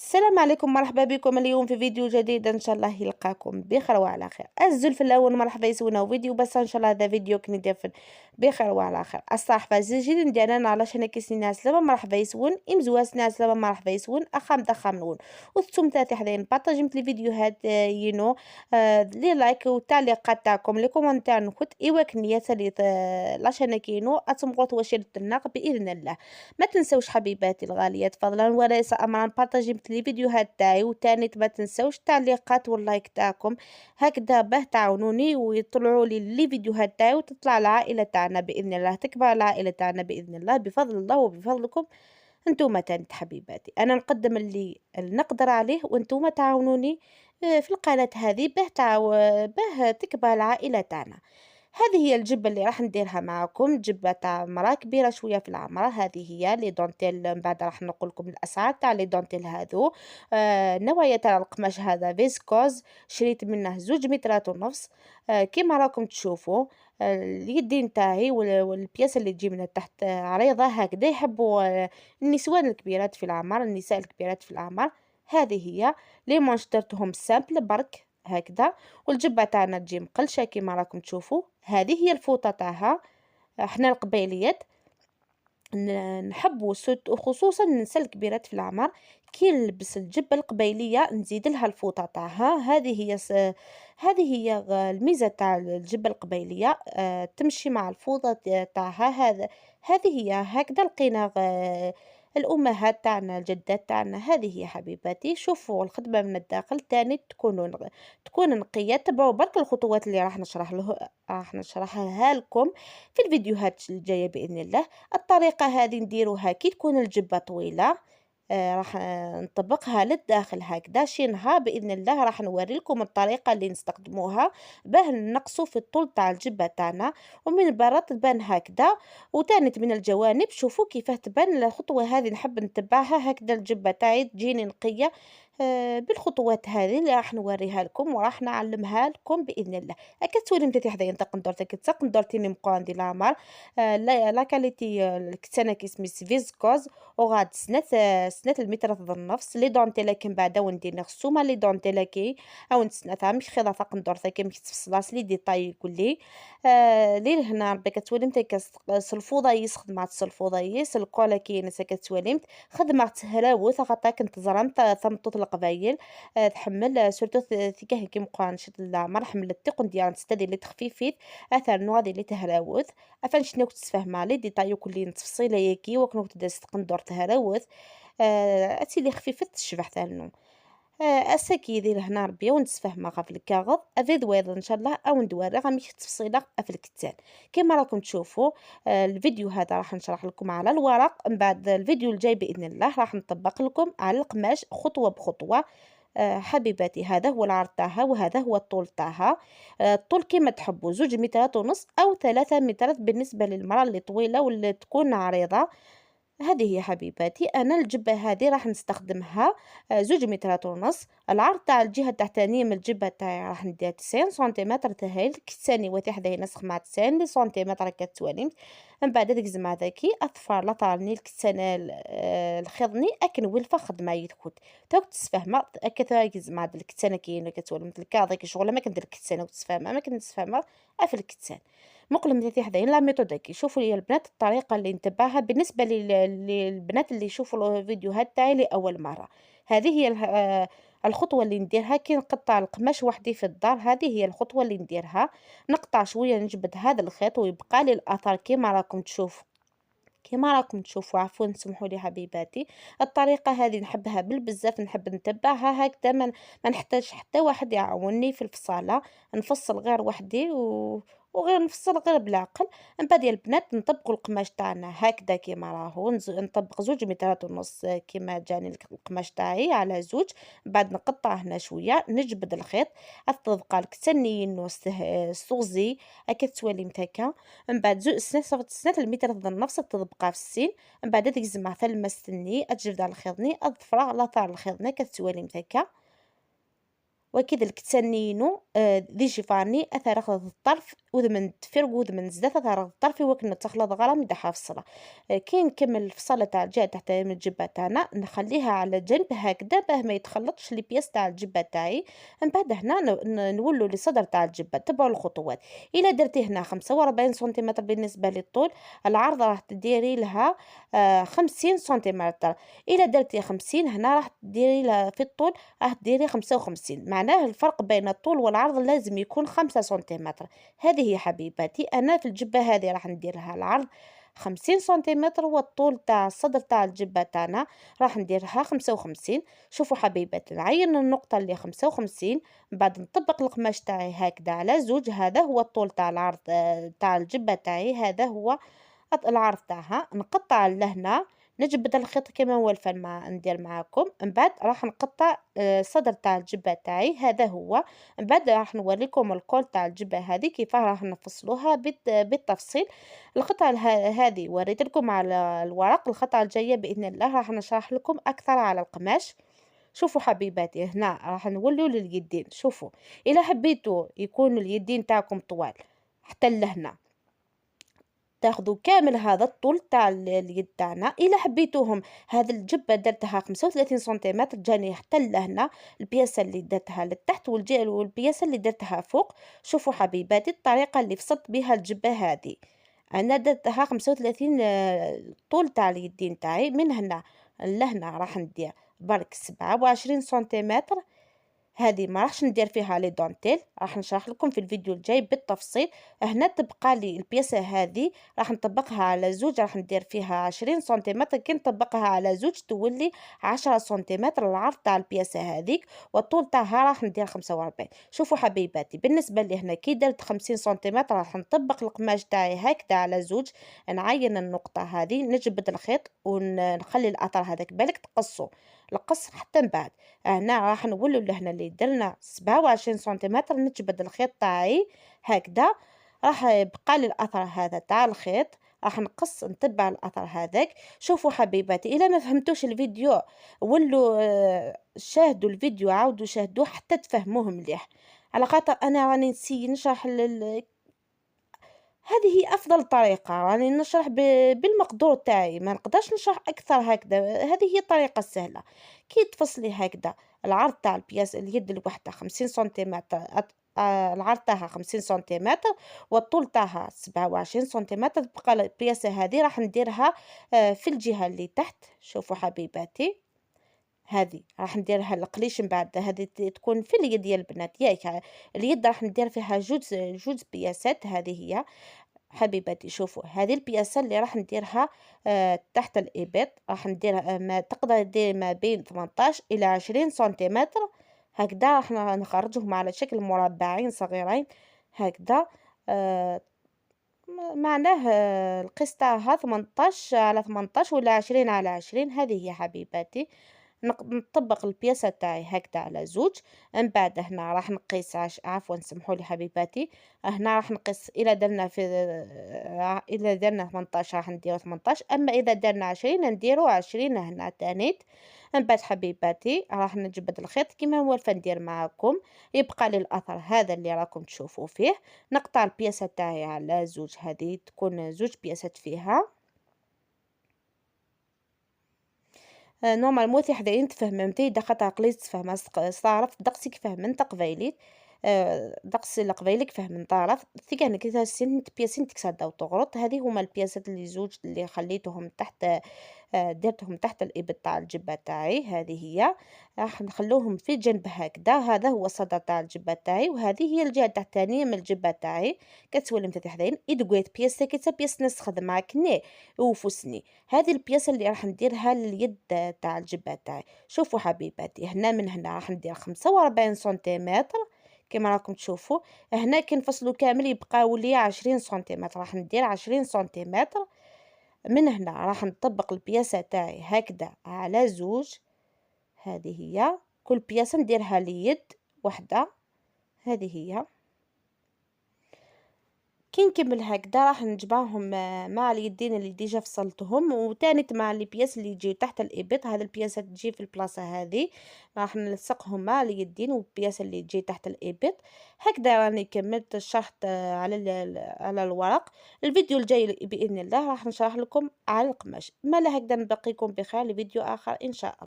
السلام عليكم، مرحبا بكم اليوم في فيديو جديد. ان شاء الله يلقاكم بخير وعلى خير. الزول في الاول مرحبا يسونا فيديو بس ان شاء الله هذا فيديو كندير بخير وعلى خير. الصحفه زيجين ديالنا على شنكيس ناس لما مرحبا يسون امزواس ناس لما مرحبا يسون اخام دخمنون وثم تاتي حدين بارطاجيمت لي فيديوهات لي لايك والتعليقات تاعكم لي كومونتير نكت ايواك نيات لي لا شنكينو اتمغوت وشير الناق باذن الله. ما تنسوش حبيباتي الغاليات فضلا وليس امرا بارطاجيو لي فيديوهات تاعي، وتاني ما تنسوش التعليقات واللايك تاعكم هكذا باه تعاونوني ويطلعوا لي لي فيديوهات تاعي وتطلع العائله تاعنا باذن الله، تكبر العائله تاعنا باذن الله بفضل الله وبفضلكم. انتم تاني حبيباتي انا نقدم اللي نقدر عليه وانتم تعاونوني في القناه هذه باه تكبر العائله تاعنا. هذه هي الجبة اللي راح نديرها معاكم، جبة تاع مرا كبيرة شوية في العمر. هذه هي لي دونتيل، من بعد راح نقول لكم الأسعار تاع لي دونتيل هذو. النوعية تاع القماش هذا فيسكوز، شريت منه 2 مترات ونص. كيما راكم تشوفوا. اليدين تاعي والبياس اللي تجي من تحت عريضة هكذا يحبوا النسوان الكبيرات في العمر، النساء الكبيرات في العمر. هذه هي لي مونش درتهم سامبل برك هكذا. والجبة تاعنا تجي مقلشة كيما راكم تشوفوا. هذه هي الفوطة تاعها. احنا القبيليات نحبوا خصوصا النساء الكبيرات في العمر كي نلبس الجبة القبيلية نزيد لها الفوطة تاعها. هذه هي الميزة تاع الجبة القبيلية، تمشي مع الفوطة تاعها. هذه هي هكذا لقينا الأمهات تاعنا الجدات تاعنا. هذه هي حبيباتي، شوفوا الخدمة من الداخل تاني تكون نقية. تبعوا برك الخطوات اللي راح نشرحها لكم في الفيديوهات الجاية بإذن الله. الطريقة هذه نديروها كي تكون الجبة طويلة. راح نطبقها للداخل هكذا. شي نهار بإذن الله راح نوري لكم الطريقة اللي نستخدموها باه نقصوا في الطول تاع الجبة تاعنا، ومن برا تبان هكذا. وتانت من الجوانب شوفوا كيفاه تبان الخطوة هذه. نحب نتبعها هكذا الجبة تاعي تجيني نقية بالخطوات هذه اللي راح نوريها لكم وراح نعلمها لكم باذن الله. اكيد تولي متى حدايا انت قندرتيني مقاندي العمر. لا كاليتي الكتانه كيسميس فيسكوز وغاد سنات المتر النفس لي دونتيلا كم بعدا وندير نغسوما لي دونتيلا كي او نسناتها مش خضافه قندرتها كي مش تفصلاص لي ديطاي كلي. لي هنا ربي كتولي متى الفوضه يسخد مع الفوضه الكولا كي كتولي خدمة هراوث خاطر كنت زرمت ثمطوط القبايل. تحمل سورتو ثيكاه كي مقارنش العمر حمل التقن ديال تستدي اللي تخفيفيت اثر نوع ديال اللي تهراوث افان شنو كنت تفهم لي ديطايو كلي تفصيله ياكي وكنو تدست قندور تهراوث. اتي اللي خفيفت الشبح تاعنا. اساكيدي لهنا ربي ونتفاهمها في الكاغض افيد ويض ان شاء الله او ندوري غا ميش تفصيله في الكتان كما راكم تشوفوا. الفيديو هذا راح نشرح لكم على الورق، من بعد الفيديو الجاي باذن الله راح نطبق لكم على القماش خطوه بخطوه. حبيباتي هذا هو العرض تاعها وهذا هو الطول تاعها. الطول كما تحبوا 2 مترات ونص او 3 مترات بالنسبه للمراه اللي طويله واللي تكون عريضه. هذه هي حبيباتي أنا الجبة هذه راح نستخدمها 2 مترات ونص. العرض تاع الجهة التحتانية من الجبة تاعي راح ندير 90 سنتيمتر تهيل كتساني وتحدة نسخ مع 90 سنتيمتر كتواليمت. من بعد هذيك زعما ذاكي أظفر لا طالني الكتسانة الخضني أكن ولفة خدمة يدخل توك تسفهمة أكثر زعما هاد الكتسانة كاين كتولمت الكاظي شغل ما كندير الكتسانة وتسفهمة ما كنتسفهمة في الكتسان. مقلم تاعي حدايا لا ميثود هاكي شوفوا لي البنات الطريقه اللي نتبعها بالنسبه للبنات اللي يشوفوا الفيديوهات تاعي لاول مره. هذه هي الخطوه اللي نديرها كي نقطع القماش وحدي في الدار. هذه هي الخطوه اللي نديرها. نقطع شويه نجبد هذا الخيط ويبقى لي الاثر كما راكم تشوفوا. عفوا سمحوا لي حبيباتي. الطريقه هذه نحبها بالبزاف نحب نتبعها هكذا ما نحتاج حتى واحد يعاوني في الفصاله. نفصل غير وحدي وغير نفصل غير بالعقل. من بعد يا البنات نطبقوا القماش تاعنا هكذا كيما راهو نطبق 2 مترات ونص كيما جاني القماش تاعي على زوج. من بعد نقطع هنا شويه نجبد الخيط الطبقه الكتنين الصوزي هكا توالي متاكا. من بعد سنة المتر النفس تطبقها في السين. من بعد هذيك الزمعة المستني أتجبد على الخيطني أظفرها لا طار الخيطني كتوالي متاكا. وكذلك تسنينو ذي جفارني أثر الطرف وذمن تفرق وذمن زدت أثر الطرف وكنا تخلط غرام يدحها في الصلاة. كي نكمل الفصلة تاع الجهة تحت من الجبة تاعنا نخليها على جنب هكذا باه ما يتخلطش لي بياس تاع الجبة تاعي. من بعد هنا نولو لصدر تاع الجبة. تبعوا الخطوات. إلا درتي هنا 45 سنتيمتر بالنسبة للطول، العرض راح تديري لها 50 سنتيمتر. إلا درتي 50 هنا راح تديري لها في الطول راح ديري 55. معناه الفرق بين الطول والعرض لازم يكون 5 سنتيمتر. هذه هي حبيباتي. أنا في الجبة هذه راح ندير لها العرض 50 سنتيمتر والطول تاع الصدر تاع الجبة تاعنا راح نديرها 55. شوفوا حبيباتي، نعين النقطة اللي 55، من بعد نطبق القماش تاعي هكذا على زوج. هذا هو الطول تاع العرض تاع الجبة تاعي، هذا هو العرض تاعها. نقطع لهنا، نجبد الخيط كما هو الفن مع ندير معاكم. من بعد راح نقطع الصدر تاع الجبه تاعي، هذا هو. من بعد راح نوريكم الكول تاع الجبه هذه كيفاه راح نفصلوها بالتفصيل. القطعه هذه وريت لكم على الورق. الخطعه الجايه باذن الله راح نشرح لكم اكثر على القماش. شوفوا حبيباتي، هنا راح نولوا لليدين. شوفوا، اذا حبيتوا يكون اليدين تاعكم طوال حتى لهنا تاخذوا كامل هذا الطول تاع اليد تاعنا. الا حبيتوهم هذا الجبه درتها 35 سنتيمتر جاني حتى لهنا البياسه اللي درتها لتحت والبياسه اللي درتها فوق. شوفوا حبيباتي الطريقه اللي فصلت بها الجبه هذه، انا درتها 35 الطول تاع اليدين تاعي. من هنا لهنا راح ندير برك 27 سنتيمتر. هذه ما راحش ندير فيها لي دونتيل، راح نشرح لكم في الفيديو الجاي بالتفصيل. هنا تبقى لي البياسه هذه راح نطبقها على زوج، راح ندير فيها 20 سنتيمتر. كي نطبقها على زوج تولي 10 سنتيمتر العرض تاع البياسه هذيك، والطول تاعها راح ندير 45. شوفوا حبيباتي، بالنسبه لي هنا كي درت 50 سنتيمتر راح نطبق القماش تاعي هكذا على زوج. نعين النقطه هذه، نجبد الخيط ونخلي الاثر هذاك بالك تقصوا القص حتى من بعد. هنا راح نقولوا لهنا اللي درنا 27 سنتيمتر نجبد الخيط تاعي هكذا. راح يبقى لي الاثر هذا تاع الخيط، راح نقص نتبع الاثر هذاك. شوفوا حبيباتي، الا ما فهمتوش الفيديو ولوا شاهدوا الفيديو، عاودوا شاهدوه حتى تفهموه مليح، على خاطر انا راني نسي نشرح هذه هي افضل طريقه. راني نشرح بالمقدور تاعي، ما نقدرش نشرح اكثر هكذا. هذه هي الطريقه السهله. كي تفصلي هكذا العرض تاع البياس اليد الوحده 50 سنتيمتر، العرض تاعها 50 سنتيمتر والطول تاعها 27 سنتيمتر. تبقى البياسه هذه راح نديرها في الجهه اللي تحت. شوفوا حبيباتي، هذه راح نديرها القليش. من بعد هذه تكون في اليد ديال البنات ياك، اليد راح ندير فيها جوج بياسات. هذه هي حبيباتي. شوفوا هذه البياسة اللي راح نديرها تحت الإبط، راح ندير ما تقدر دير ما بين 18 إلى 20 سنتيمتر. هكذا راح نخرجهم على شكل مربعين صغيرين هكذا. آه معناه القيس تاعها 18 على 18 ولا 20 على 20. هذه هي حبيباتي. نطبق البياسة تاعي هكذا على زوج. من بعد هنا راح نقيس عفوا سمحوا لي حبيباتي، هنا راح نقيس. الى درنا في الى درنا 18 راح نديرو 18، اما اذا درنا 20 نديرو 20 هنا تانيت. من بعد حبيباتي راح نجبد الخيط كما هو ندير معاكم. يبقى لي الاثر هذا اللي راكم تشوفوا فيه. نقطع البياسة تاعي على زوج، هذه تكون زوج بياسات فيها. نورمالمون حذاين تفهمتي دخلت قليت تفهم صارف دقسك فهم قبيليت دقس لقبيلك فهم طرف ثقة انك اذا سنت بياسين تكسد او تغرط. هذه هما البياسات اللي زوج اللي خليتهم تحت درتهم تحت الإبط تاع الجبة تاعي. هذه هي راح نخلوهم في جنب هكذا. هذا هو الصدر تاع الجبة تاعي، وهذه هي الجهة التحتانية من الجبة تاعي. كتولي متحدين إدقويت بياسة كيتا بياس نسخد معاك ني وفوسني. هذه البياسة اللي راح نديرها لليد تاع الجبة تاعي. شوفوا حبيباتي، هنا من هنا راح ندير 45 سنتيمتر كما راكم تشوفوا. هنا كي نفصلوا كامل يبقاو لي 20 سنتيمتر، راح ندير 20 سنتيمتر. من هنا راح نطبق البياسة تاعي هكذا على زوج. هذه هي كل بياسة نديرها ليد وحدة. هذه هي كي نكمل هكذا راح نجمعهم مع اليدين اللي ديجا فصلتهم، وتاني مع لي بياس اللي يجيو تحت الإبط، هذا البياسات تجي في البلاصة هذه راح نلصقهم مع اليدين والبياسة اللي تجي تحت الإبط. هكذا راني كملت الشرح على على الورق. الفيديو الجاي بإذن الله راح نشرح لكم على القماش. ما هكذا نبقيكم بخير لفيديو آخر إن شاء الله.